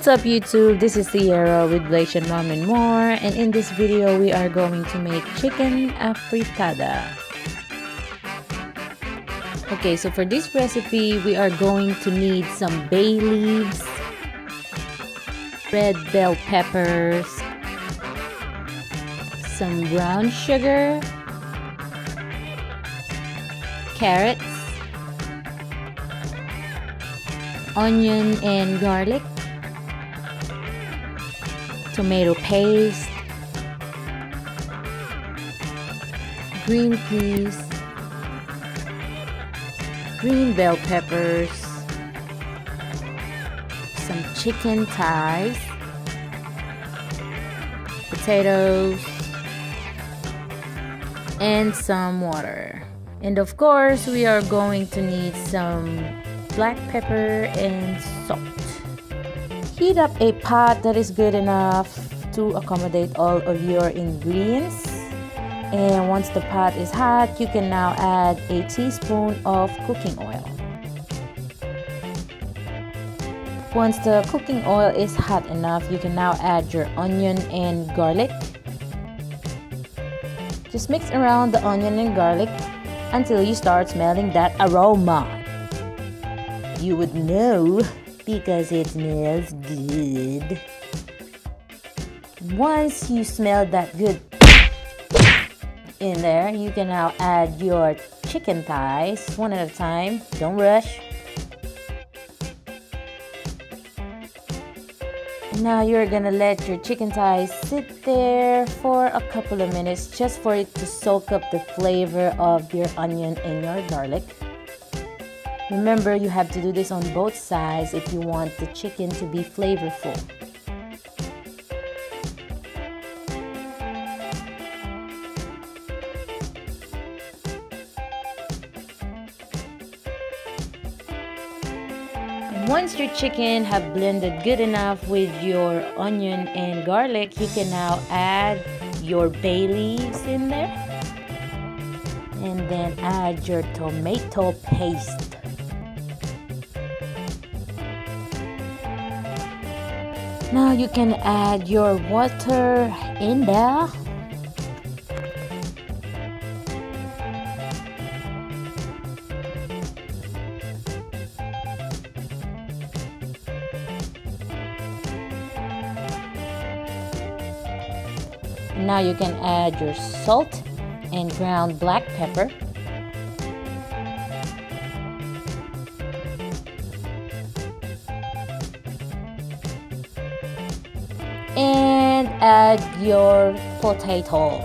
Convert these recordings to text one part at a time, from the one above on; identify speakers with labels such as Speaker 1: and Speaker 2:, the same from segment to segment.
Speaker 1: What's up YouTube, this is Sierra with Blasian Mom and More, and in this video we are going to make chicken afritada. Okay, so for this recipe we are going to need some bay leaves, red bell peppers, some brown sugar, carrots, onion and garlic, tomato paste, green peas, green bell peppers, some chicken thighs, potatoes, and some water. And of course, we are going to need some black pepper and salt. Heat up a pot that is good enough to accommodate all of your ingredients. And once the pot is hot, you can now add a teaspoon of cooking oil. Once the cooking oil is hot enough, you can now add your onion and garlic. Just mix around the onion and garlic until you start smelling that aroma. You would know because it smells good. Once you smell that good in there, you can now add your chicken thighs one at a time. Don't rush. Now you're gonna let your chicken thighs sit there for a couple of minutes just for it to soak up the flavor of your onion and your garlic. Remember, you have to do this on both sides if you want the chicken to be flavorful. And once your chicken have blended good enough with your onion and garlic, you can now add your bay leaves in there. And then add your tomato paste. Now you can add your water in there. Now you can add your salt and ground black pepper. And add your potatoes.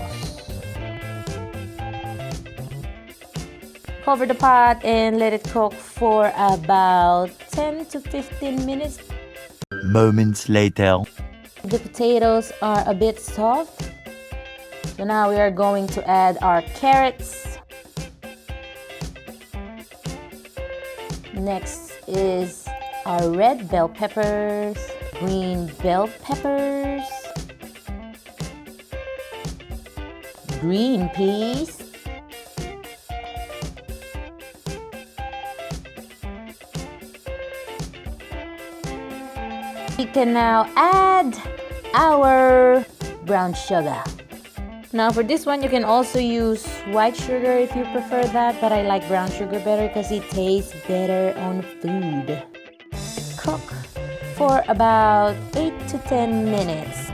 Speaker 1: Cover the pot and let it cook for about 10 to 15 minutes.
Speaker 2: Moments later.
Speaker 1: The potatoes are a bit soft. So now we are going to add our carrots. Next is our red bell peppers, green bell peppers, green peas, we can now add our brown sugar. Now for this one, you can also use white sugar if you prefer that, but I like brown sugar better because it tastes better on food. Cook for about 8 to 10 minutes.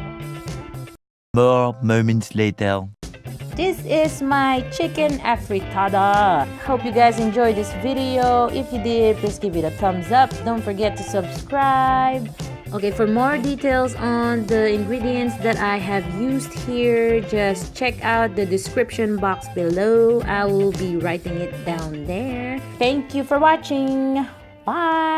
Speaker 2: More moments later.
Speaker 1: This is my chicken afritada. Hope you guys enjoyed this video. If you did, please give it a thumbs up. Don't forget to subscribe. Okay, for more details on the ingredients that I have used here, just check out the description box below. I will be writing it down there. Thank you for watching. Bye.